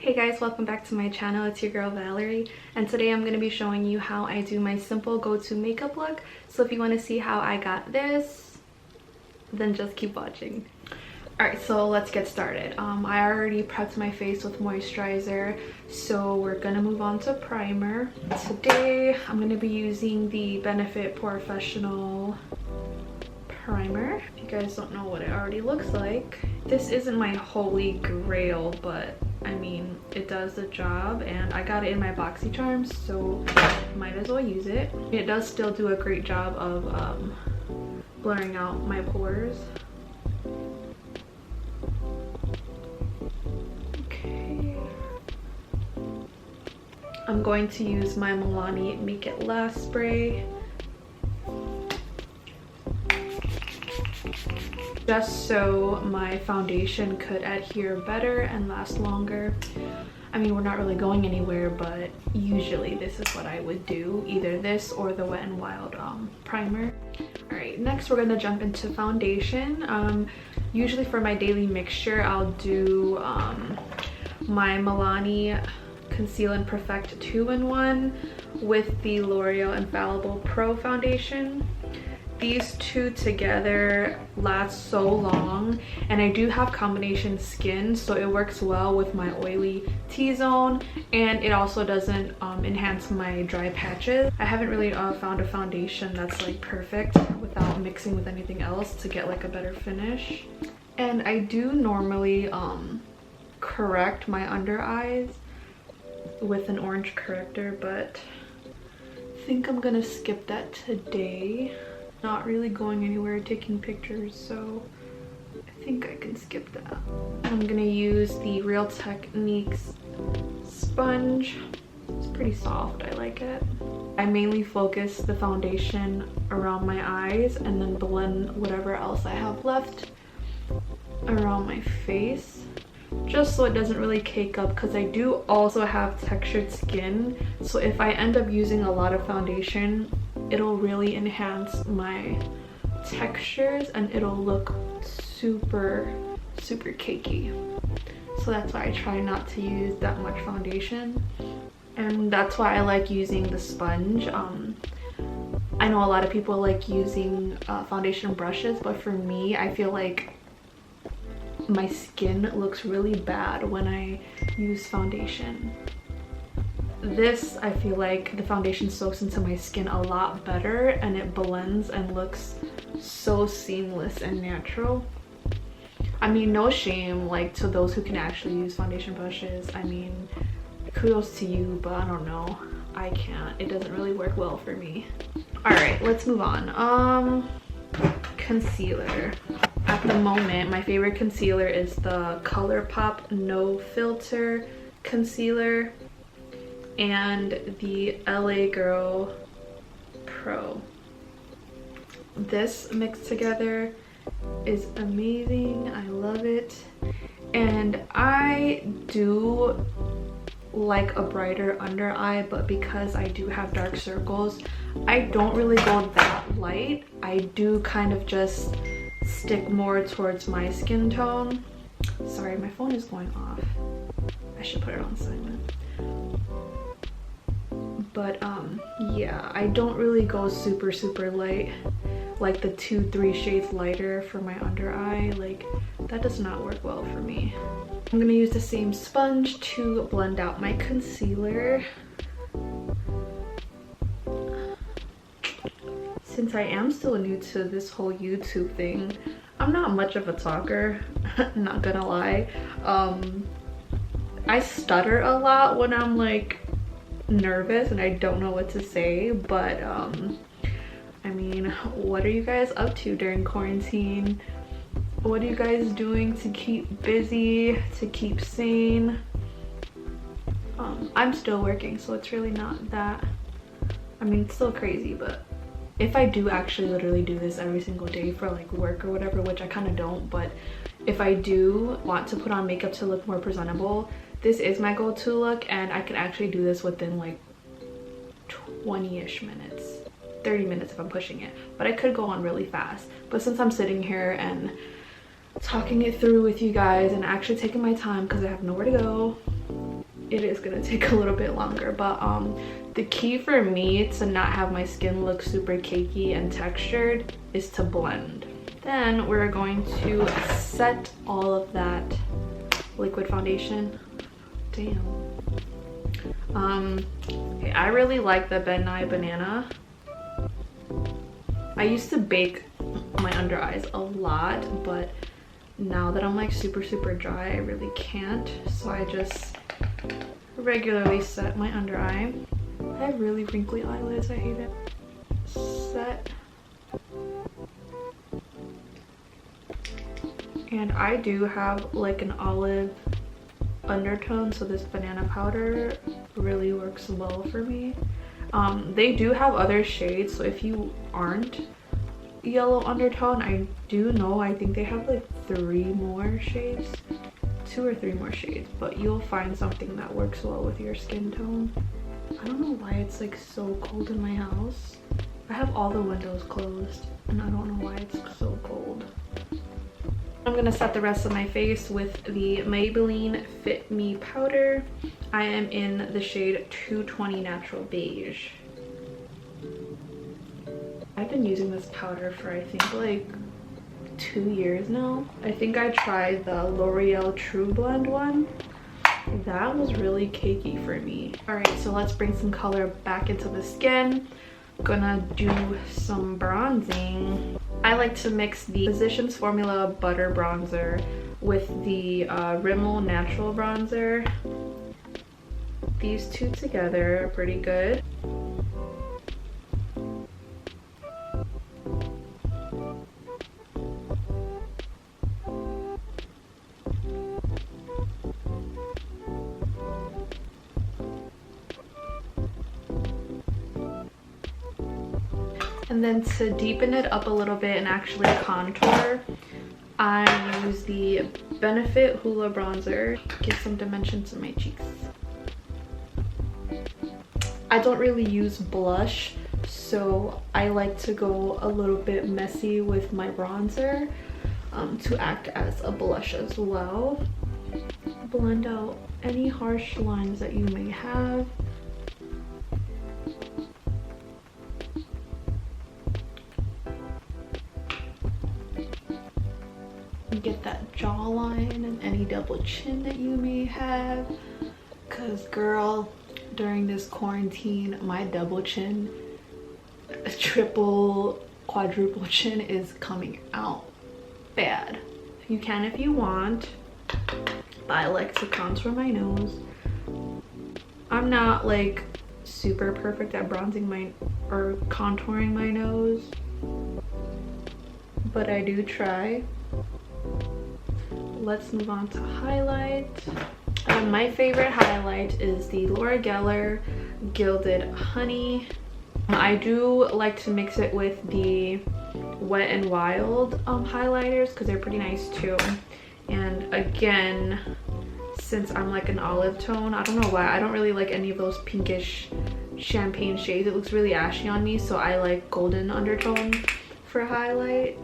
Hey guys, welcome back to my channel. It's your girl Valerie, and today I'm going to be showing you how I do my simple go-to makeup look. So if you want to see how I got this, then just keep watching. Alright, so let's get started. I already prepped my face with moisturizer, so we're going to move on to primer. Today I'm going to be using the Benefit Porefessional primer. If you guys don't know what it already looks like, this isn't my holy grail, but I mean, it does the job, and I got it in my BoxyCharms, so might as well use it. It does still do a great job of blurring out my pores. Okay. I'm going to use my Milani Make It Last spray. Just so my foundation could adhere better and last longer. I mean, we're not really going anywhere, but usually this is what I would do, either this or the Wet n Wild primer. All right, next we're gonna jump into foundation. Usually for my daily mixture, I'll do my Milani Conceal and Perfect 2-in-1 with the L'Oreal Infallible Pro foundation. These two together last so long, and I do have combination skin, so it works well with my oily T-zone, and it also doesn't enhance my dry patches. I haven't really found a foundation that's like perfect without mixing with anything else to get like a better finish. And I do normally correct my under eyes with an orange corrector, but I think I'm gonna skip that today. Not really going anywhere taking pictures, so I think I can skip that. I'm gonna use the Real Techniques sponge. It's pretty soft, I like it. I mainly focus the foundation around my eyes and then blend whatever else I have left around my face, just so it doesn't really cake up, because I do also have textured skin, so if I end up using a lot of foundation, it'll really enhance my textures and it'll look super cakey. So that's why I try not to use that much foundation, and that's why I like using the sponge. I know a lot of people like using foundation brushes, but for me, I feel like my skin looks really bad when I use foundation. This, I feel like the foundation soaks into my skin a lot better, and it blends and looks so seamless and natural. I mean, no shame like to those who can actually use foundation brushes. I mean, kudos to you, but I don't know, I can't. It doesn't really work well for me. All right, let's move on. Concealer. At the moment, my favorite concealer is the ColourPop No Filter concealer and the LA Girl Pro. This mixed together is amazing. I love it, and I do like a brighter under eye, but because I do have dark circles, I don't really go that light. I do kind of just stick more towards my skin tone. Sorry, my phone is going off. I should put it on silent. But yeah, I don't really go super light, like the 2-3 shades lighter for my under eye. Like, that does not work well for me. I'm gonna use the same sponge to blend out my concealer. Since I am still new to this whole YouTube thing, I'm not much of a talker, not gonna lie. I stutter a lot when I'm like nervous and I don't know what to say, but I mean, what are you guys up to during quarantine? What are you guys doing to keep busy, to keep sane? I'm still working, so it's really not that, I mean, it's still crazy, but if I do actually literally do this every single day for like work or whatever, which I kind of don't, but if I do want to put on makeup to look more presentable, this is my go-to look, and I can actually do this within like 20-ish minutes, 30 minutes if I'm pushing it, but I could go on really fast. But since I'm sitting here and talking it through with you guys and actually taking my time because I have nowhere to go, it is gonna take a little bit longer, but the key for me to not have my skin look super cakey and textured is to blend. Then we're going to set all of that liquid foundation. Damn. Okay, I really like the Ben Nye Banana. I used to bake my under eyes a lot, but now that I'm like super dry, I really can't. So I just regularly set my under eye. I have really wrinkly eyelids, I hate it. Set. And I do have like an olive undertone, so this banana powder really works well for me. They do have other shades, so if you aren't yellow undertone, I do know, I think they have like 3 more shades, 2 or 3 more shades, but you'll find something that works well with your skin tone. I don't know why it's like so cold in my house. I have all the windows closed and I don't know why it's so cold. I'm gonna set the rest of my face with the Maybelline Fit Me Powder. I am in the shade 220 Natural Beige. I've been using this powder for I think like 2 years now. I think I tried the L'Oreal True Blend one. That was really cakey for me. Alright, so let's bring some color back into the skin. Gonna do some bronzing. I like to mix the Physicians Formula Butter Bronzer with the Rimmel Natural Bronzer. These two together are pretty good. And then to deepen it up a little bit and actually contour, I use the Benefit Hoola Bronzer. Give some dimension to my cheeks. I don't really use blush, so I like to go a little bit messy with my bronzer to act as a blush as well. Blend out any harsh lines that you may have. Get that jawline and any double chin that you may have, because girl, during this quarantine my double chin, triple, quadruple chin is coming out bad. You can if you want, but I like to contour my nose. I'm not like super perfect at bronzing my or contouring my nose, but I do try. Let's move on to highlight. My favorite highlight is the Laura Geller Gilded Honey. I do like to mix it with the Wet n Wild highlighters because they're pretty nice too. And again, since I'm like an olive tone, I don't know why, I don't really like any of those pinkish champagne shades. It looks really ashy on me, so I like golden undertone for highlight.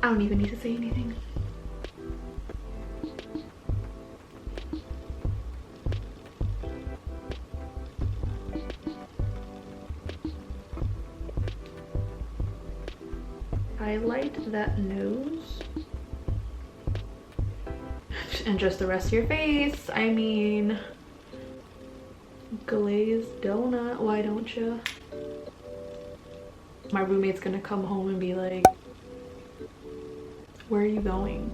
I don't even need to say anything. Highlight that nose. And just the rest of your face. I mean, glazed donut, why don't you? My roommate's gonna come home and be like, where are you going?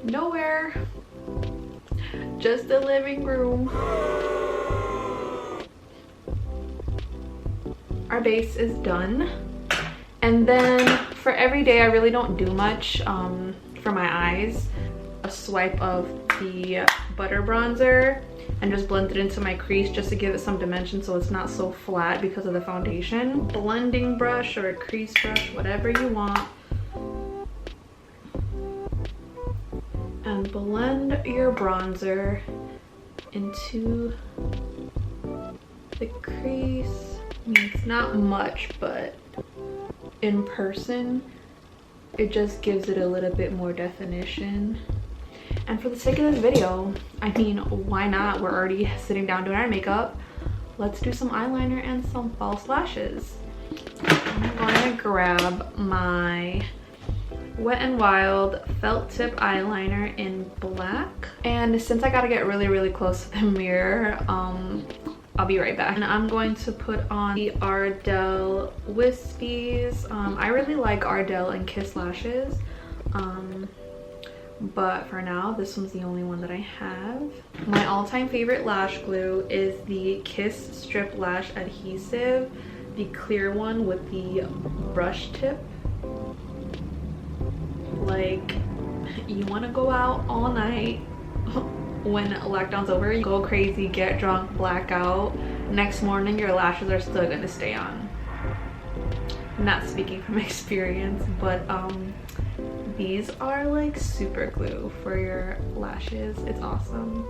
Nowhere. Just the living room. Our base is done. And then for every day, I really don't do much for my eyes. A swipe of the butter bronzer and just blend it into my crease just to give it some dimension so it's not so flat because of the foundation. Blending brush or a crease brush, whatever you want. And blend your bronzer into the crease. I mean, it's not much, but in person, it just gives it a little bit more definition. And for the sake of this video, I mean, why not? We're already sitting down doing our makeup. Let's do some eyeliner and some false lashes. I'm going to grab my Wet n Wild felt tip eyeliner in black. And since I gotta get really close to the mirror, I'll be right back. And I'm going to put on the Ardell Wispies. I really like Ardell and Kiss lashes. But for now, this one's the only one that I have. My all-time favorite lash glue is the Kiss Strip Lash Adhesive, the clear one with the brush tip. Like, you want to go out all night when lockdown's over, you go crazy, get drunk, black out. Next morning, your lashes are still gonna stay on. I'm not speaking from experience, but these are like super glue for your lashes. It's awesome.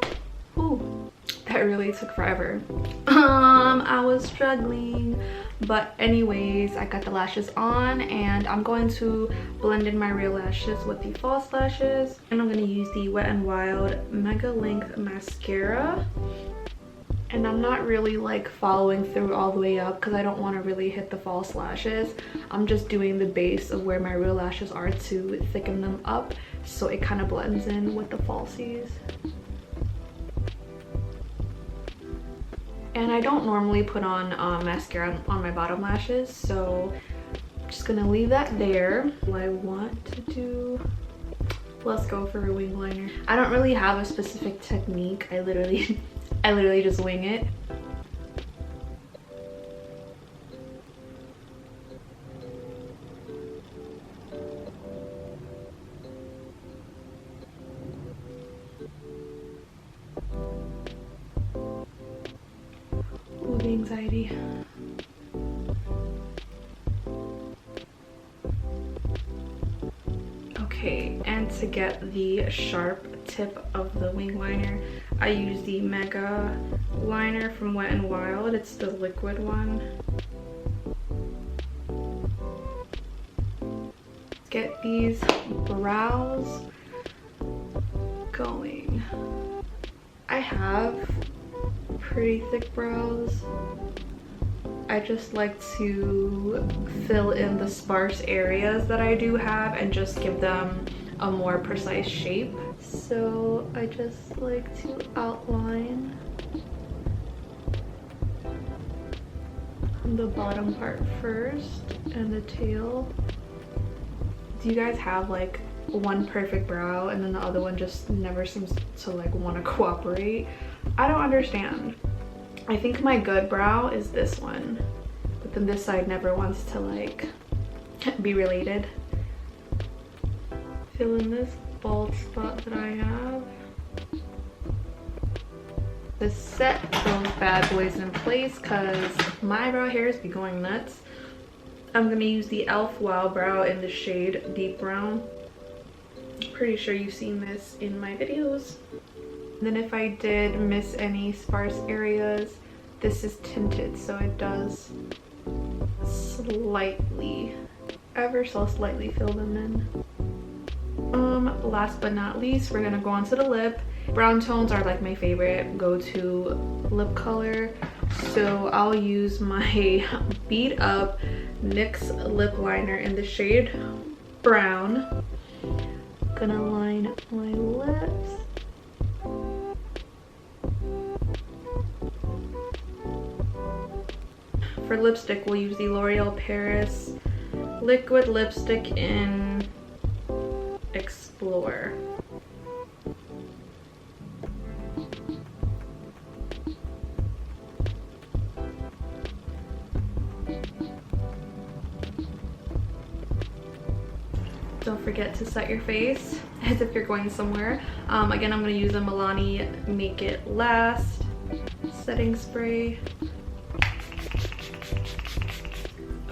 Ooh, that really took forever. I was struggling, but anyways, I got the lashes on and I'm going to blend in my real lashes with the false lashes. And I'm going to use the Wet n Wild Mega Length Mascara. And I'm not really like following through all the way up because I don't want to really hit the false lashes. I'm just doing the base of where my real lashes are to thicken them up so it kind of blends in with the falsies. And I don't normally put on mascara on my bottom lashes, so I'm just gonna leave that there. What I want to do, let's go for a wing liner. I don't really have a specific technique. I literally just wing it. Ooh, the anxiety. Okay, and to get the sharp tip of the wing liner, I use the Mega Liner from Wet n Wild. It's the liquid one. Get these brows going. I have pretty thick brows. I just like to fill in the sparse areas that I do have and just give them a more precise shape. So I just like to outline the bottom part first and the tail. Do you guys have like one perfect brow and then the other one just never seems to like want to cooperate? I don't understand. I think my good brow is this one, but then this side never wants to like be related. Fill in this bald spot that I have. To set those bad boys in place because my brow hairs be going nuts. I'm gonna use the e.l.f. Wow Brow in the shade Deep Brown. Pretty sure you've seen this in my videos. And then if I did miss any sparse areas, this is tinted, so it does slightly, ever so slightly fill them in. Last but not least, we're gonna go on to the lip. Brown tones are like my favorite go-to lip color, so I'll use my Beat Up NYX lip liner in the shade Brown. Gonna line my lips. For lipstick, we'll use the L'Oreal Paris liquid lipstick in Explore. Don't forget to set your face as if you're going somewhere. Again, I'm going to use a Milani Make It Last setting spray.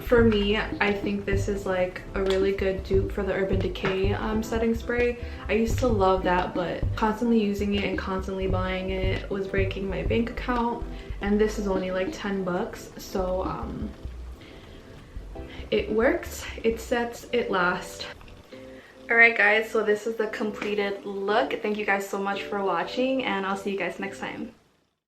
For me, I think this is like a really good dupe for the Urban Decay setting spray. I used to love that, but constantly using it and constantly buying it was breaking my bank account. and this is only like 10 bucks. So it works, it sets, it lasts. Alright guys, so this is the completed look. Thank you guys so much for watching, and I'll see you guys next time.